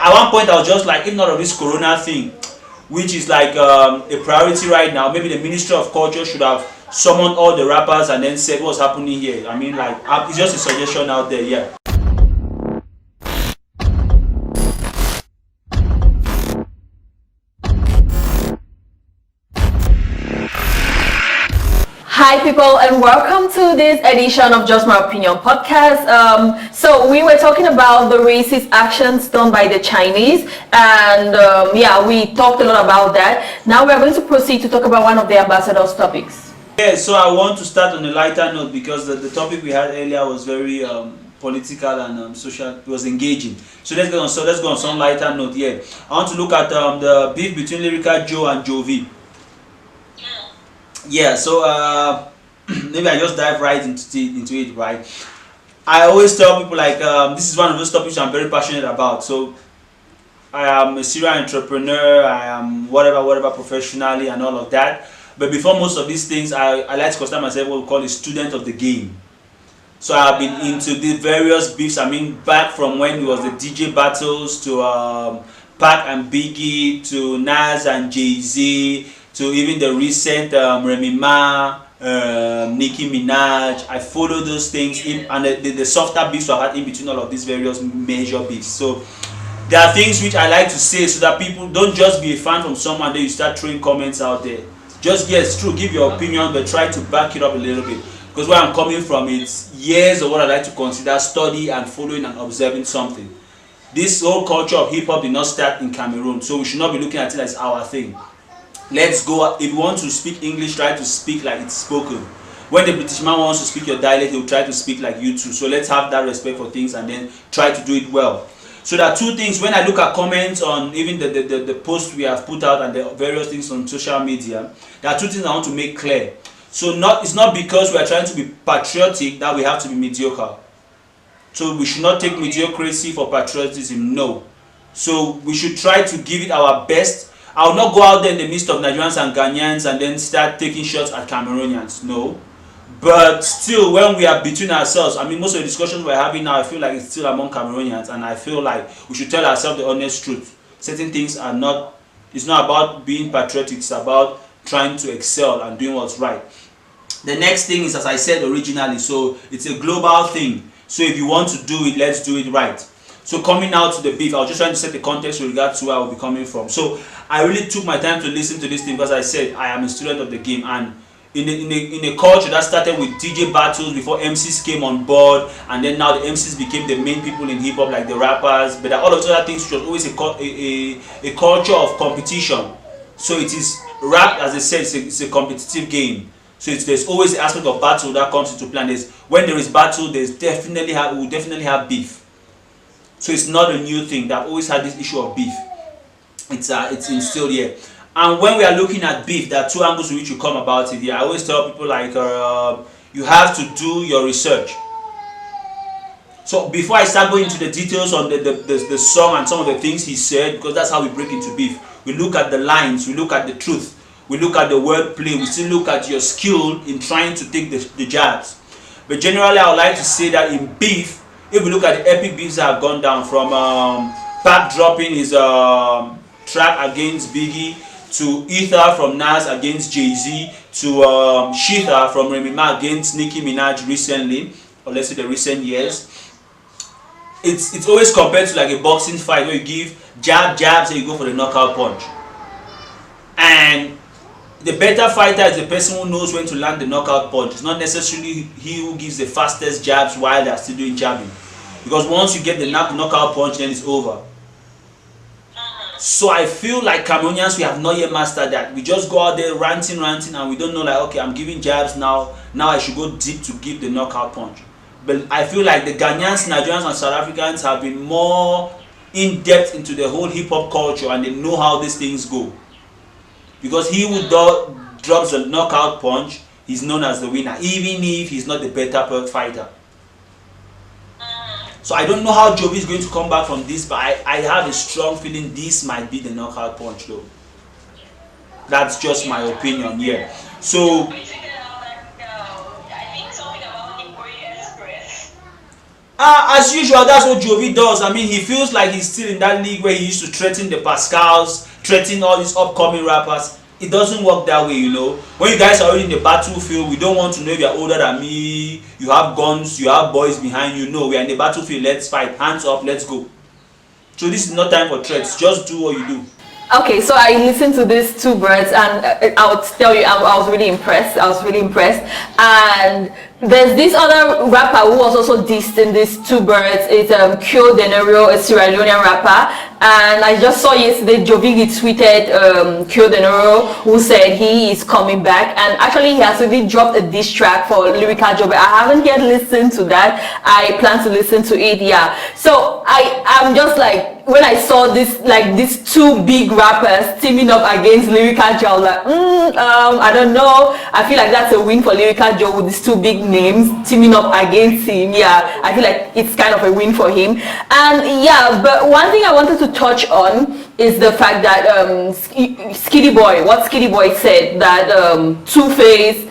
at one point I was just like, if not of this corona thing, which is like a priority right now, maybe the Ministry of Culture should have summoned all the rappers and then said what's happening here. I mean, like, it's just a suggestion out there. Yeah. Hi people, and welcome to this edition of Just My Opinion podcast. So we were talking about the racist actions done by the Chinese, and yeah, we talked a lot about that. Now we are going to proceed to talk about one of the ambassador's topics. Yeah, so I want to start on a lighter note because the topic we had earlier was very political and social. It was engaging. So let's go on some lighter note. Yeah, I want to look at the beef between Lyrical Joe and Jovi. Yeah, so maybe I just dive right into it, right? I always tell people like this is one of those topics I'm very passionate about. So I am a serial entrepreneur, I am whatever professionally and all of that. But before most of these things, I like to consider myself what we call a student of the game. So I've been into the various beefs. I mean, back from when it was the DJ battles to Pac and Biggie to Nas and Jay-Z to even the recent Remy Ma, Nicki Minaj. I follow those things in, and the softer beefs I had in between all of these various major beefs. So there are things which I like to say so that people don't just be a fan from someone then you start throwing comments out there. Just yes, true, give your opinion, but try to back it up a little bit. Because where I'm coming from, it's years of what I like to consider study and following and observing something. This whole culture of hip hop did not start in Cameroon, so we should not be looking at it as our thing. Let's go. If you want to speak English, try to speak like it's spoken. When the British man wants to speak your dialect, he will try to speak like you too. So let's have that respect for things and then try to do it well. So there are two things when I look at comments on even the posts we have put out and the various things on social media. There are two things I want to make clear. So it's not because we are trying to be patriotic that we have to be mediocre. So we should not take mediocrity for patriotism. No. So we should try to give it our best. I will not go out there in the midst of Nigerians and Ghanaians and then start taking shots at Cameroonians. No. But still, when we are between ourselves, I mean, most of the discussions we're having now, I feel like it's still among Cameroonians, and I feel like we should tell ourselves the honest truth. Certain things are not, it's not about being patriotic, it's about trying to excel and doing what's right. The next thing is, as I said originally, so it's a global thing. So if you want to do it, let's do it right. So coming out to the beef, I was just trying to set the context with regard to where I will be coming from. So I really took my time to listen to this thing because I said I am a student of the game, and in a culture that started with DJ battles before MCs came on board, and then now the MCs became the main people in hip hop like the rappers, but all of those other things, which was always a culture of competition. So it is rap, as I said, it's a competitive game. So there's always the aspect of battle that comes into play. When there is battle, we will definitely have beef. So it's not a new thing. They've always had this issue of beef. It's instilled here. And when we are looking at beef, there are two angles in which you come about it here. I always tell people like you have to do your research. So before I start going into the details on the song and some of the things he said, because that's how we break into beef. We look at the lines, we look at the truth, we look at the wordplay, we still look at your skill in trying to take the jabs. But generally, I would like to say that in beef, if we look at the epic beefs that have gone down from Pac dropping his track against Biggie, to Ether from Nas against Jay-Z, to Shitha from Remy Ma against Nicki Minaj recently, or let's say the recent years. It's always compared to like a boxing fight where you give jabs and you go for the knockout punch. And the better fighter is the person who knows when to land the knockout punch. It's not necessarily he who gives the fastest jabs while they're still doing jabbing. Because once you get the knockout punch, then it's over. So I feel like Cameroonians, we have not yet mastered that. We just go out there ranting, and we don't know like, okay, I'm giving jabs now I should go deep to give the knockout punch. But I feel like the Ghanaians, Nigerians and South Africans have been more in-depth into the whole hip-hop culture, and they know how these things go. Because he who drops a knockout punch, he's known as the winner, even if he's not the better fighter. So I don't know how Jovi is going to come back from this, but I have a strong feeling this might be the knockout punch though. That's just my opinion here. So As usual, that's what Jovi does. I mean, he feels like he's still in that league where he used to threaten the Pascals, threaten all these upcoming rappers. It doesn't work that way, you know. When you guys are already in the battlefield, we don't want to know if you're older than me, you have guns, you have boys behind you. No, we are in the battlefield, let's fight, hands up, let's go. So this is not time for threats, just do what you do. Okay, so I listened to these two birds, and I would tell you, I was really impressed. I was really impressed. And there's this other rapper who was also dissed in these two birds. It's Kyo Denero, a Sierra Leonean rapper. And I just saw yesterday Jovi retweeted Kyo Denero, who said he is coming back. And actually, he has already dropped a diss track for Lyrical Jovi. I haven't yet listened to that. I plan to listen to it. Yeah. So I'm just like, when I saw this, like these two big rappers teaming up against Lyrical Joe, I was like, I don't know. I feel like that's a win for Lyrical Joe with these two big names teaming up against him. Yeah, I feel like it's kind of a win for him. And yeah, but one thing I wanted to touch on is the fact that Skitty Boy, what Skitty Boy said, that Two-Face,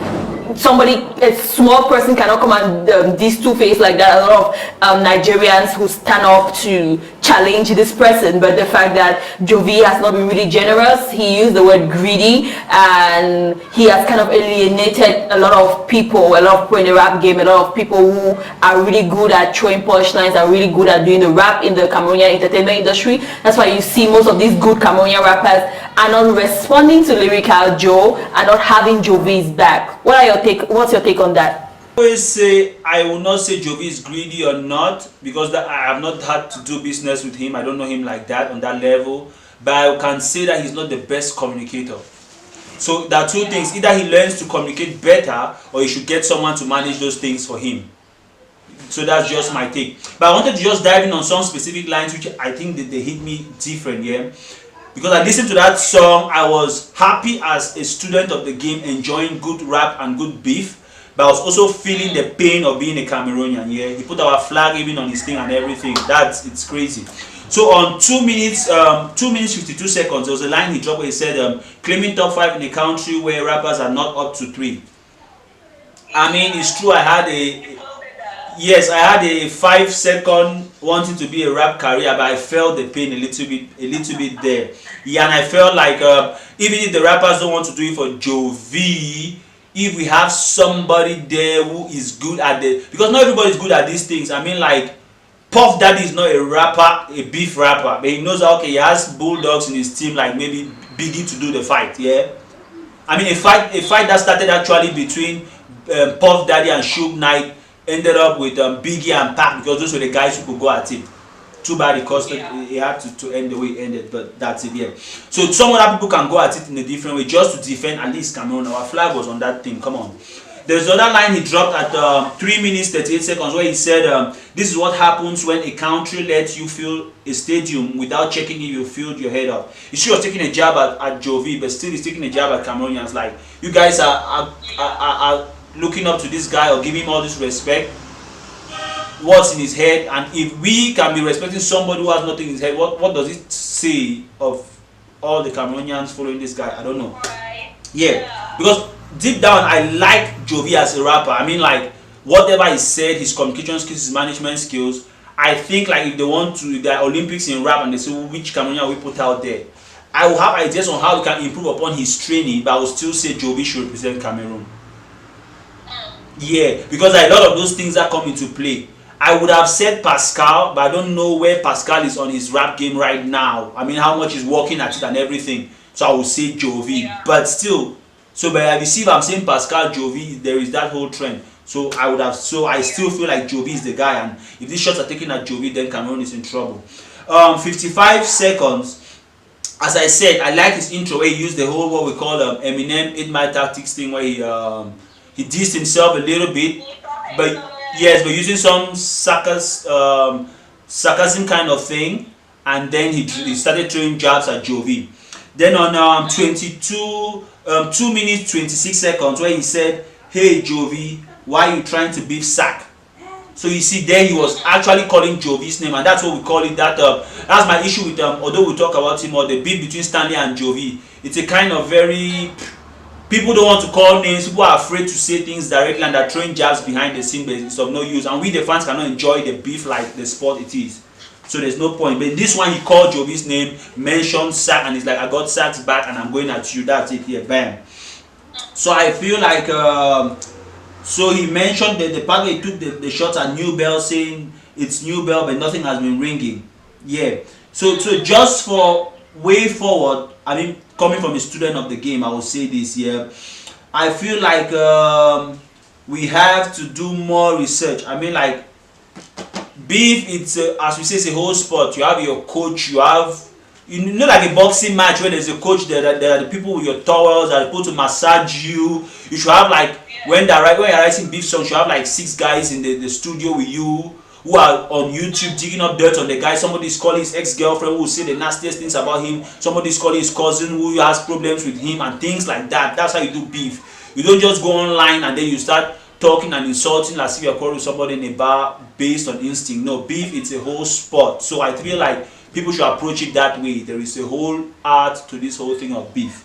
somebody, a small person cannot come and diss Two-Face like that. A lot of Nigerians who stand up to challenge this person, but the fact that Jovi has not been really generous, he used the word greedy, and he has kind of alienated a lot of people, a lot of people in the rap game, a lot of people who are really good at throwing punchlines, are really good at doing the rap in the Cameroonian entertainment industry. That's why you see most of these good Cameroonian rappers are not responding to Lyrical Joe and not having Jovi's back. What's your take on that? Always say I will not say Jovi is greedy or not, because that I have not had to do business with him. I don't know him like that on that level, but I can say that he's not the best communicator. So there are two things: either he learns to communicate better, or he should get someone to manage those things for him. So that's just my take. But I wanted to just dive in on some specific lines which I think that they hit me different, yeah. Because I listened to that song, I was happy as a student of the game, enjoying good rap and good beef. But I was also feeling the pain of being a Cameroonian. Yeah, he put our flag even on his thing and everything. It's crazy. So on 2 minutes, 2 minutes 52 seconds, there was a line he dropped where he said, claiming top 5 in a country where rappers are not up to 3. I mean, it's true. I had a 5-second wanting to be a rap career, but I felt the pain a little bit there. Yeah, and I felt like even if the rappers don't want to do it for Jovi, if we have somebody there who is good at because not everybody is good at these things. I mean, like Puff Daddy is not a rapper, a beef rapper, but he knows that, okay, he has bulldogs in his team, like maybe Biggie to do the fight. Yeah, I mean a fight that started actually between Puff Daddy and Suge Knight ended up with Biggie and Pac, because those were the guys who could go at it. Too bad it cost he had to end the way it ended, but that's it. Yeah. So some other people can go at it in a different way just to defend at least Cameroon. Our flag was on that thing. Come on. There's another line he dropped at 3 minutes 38 seconds where he said, this is what happens when a country lets you fill a stadium without checking if you filled your head up. He was taking a jab at Jovi, but still he's taking a jab at Cameroonians. Like, you guys are looking up to this guy or giving him all this respect. What's in his head? And if we can be respecting somebody who has nothing in his head, what does it say of all the Cameroonians following this guy? I don't know. Yeah, because deep down I like Jovi as a rapper. I mean, like, whatever he said, his communication skills, his management skills, I think like if they want to, if there are Olympics in rap and they say which Cameroonian we put out there, I will have ideas on how we can improve upon his training, but I will still say Jovi should represent Cameroon. Yeah, because like, a lot of those things that come into play. I would have said Pascal, but I don't know where Pascal is on his rap game right now. I mean, how much he's working at it and everything. So I would say Jovi, but still. So by I receive, I'm saying Pascal, Jovi. There is that whole trend. So I still feel like Jovi is the guy, and if these shots are taken at Jovi, then Cameroon is in trouble. 55 seconds. As I said, I like his intro where he used the whole what we call Eminem 8 Mile Tactics thing, where he dissed himself a little bit, but yes, but using some sarcasm kind of thing, and then he started throwing jabs at Jovi. Then on 2 minutes 26 seconds, where he said, "Hey Jovi, why are you trying to beef Sack?" So you see, there he was actually calling Jovi's name, and that's what we call it. That's my issue with although we talk about him or the beef between Stanley and Jovi. It's a kind of very people don't want to call names, people are afraid to say things directly, and they're throwing jabs behind the scene, but it's of no use. And we, the fans, cannot enjoy the beef like the sport it is. So there's no point. But this one, he called Jovi's name, mentioned sack, and he's like, I got sacks back and I'm going at you. That's it here, bam. So I feel like, so he mentioned that the part where he took the shots at New Bell, saying it's New Bell, but nothing has been ringing. Yeah. So just for way forward, I mean, coming from a student of the game, I will say this, yeah. I feel like we have to do more research. I mean, like, beef, it's as we say, it's a whole sport. You have your coach, you have, you know, like a boxing match where there's a coach, there are the people with your towels, that are people to massage you. You should have, like, when you're writing beef songs, you have like 6 guys in the studio with you who are on YouTube digging up dirt on the guy. Somebody's calling his ex-girlfriend who will say the nastiest things about him. Somebody's calling his cousin who has problems with him and things like that. That's how you do beef. You don't just go online and then you start talking and insulting as if you're calling somebody in a bar based on instinct. No, beef, it's a whole sport. So I feel like people should approach it that way. There is a whole art to this whole thing of beef.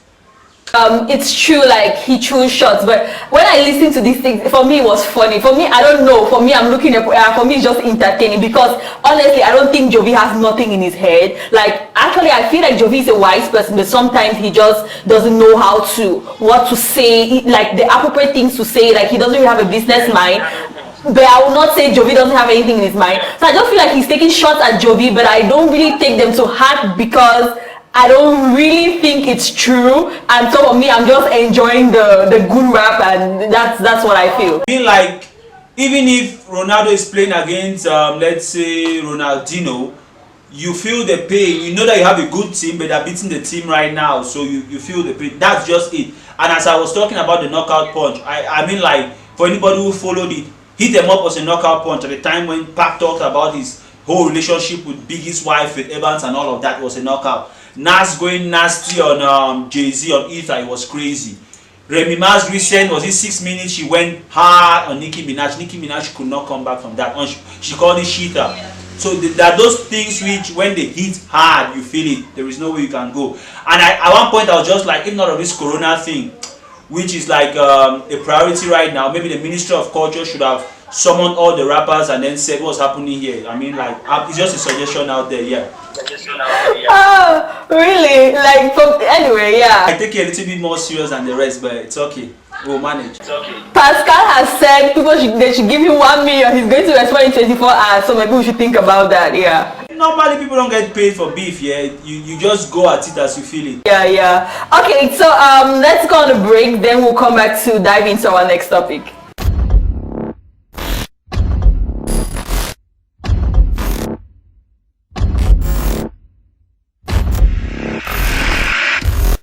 It's true, like he chose shots, but when I listen to these things, for me it was funny. For me, I don't know. For me, I'm looking at, for me it's just entertaining, because honestly, I don't think Jovi has nothing in his head. Like, actually, I feel like Jovi is a wise person, but sometimes he just doesn't know what to say, like the appropriate things to say. Like, he doesn't really have a business mind. But I will not say Jovi doesn't have anything in his mind. So I just feel like he's taking shots at Jovi, but I don't really take them to heart, because I don't really think it's true, and so for me, I'm just enjoying the good rap, and that's what I feel. I feel like even if Ronaldo is playing against, let's say Ronaldinho, you feel the pain. You know that you have a good team, but they're beating the team right now, so you feel the pain. That's just it. And as I was talking about the knockout punch, I mean, like, for anybody who followed it, Hit Them Up was a knockout punch at the time when Pac talked about his whole relationship with Biggie's wife, with Evans, and all of that was a knockout. Nas going nasty on Jay-Z on Ether, it was crazy. Remy Ma's recent, was it 6 minutes, she went hard on Nicki Minaj. Nicki Minaj could not come back from that. She called it cheater. So there are those things which, when they hit hard, you feel it. There is no way you can go. And at one point I was just like, if not of this corona thing, which is like a priority right now, maybe the Ministry of Culture should have summoned all the rappers and then said what's happening here. I mean, like, it's just a suggestion out there, yeah. Oh, really? Like, anyway, yeah. I take it a little bit more serious than the rest, but it's okay. We'll manage. It's okay. Pascal has said they should give him 1 million. He's going to respond in 24 hours, so maybe we should think about that, yeah. Normally people don't get paid for beef, yeah. You just go at it as you feel it. Yeah. Okay, so let's go on a break, then we'll come back to dive into our next topic.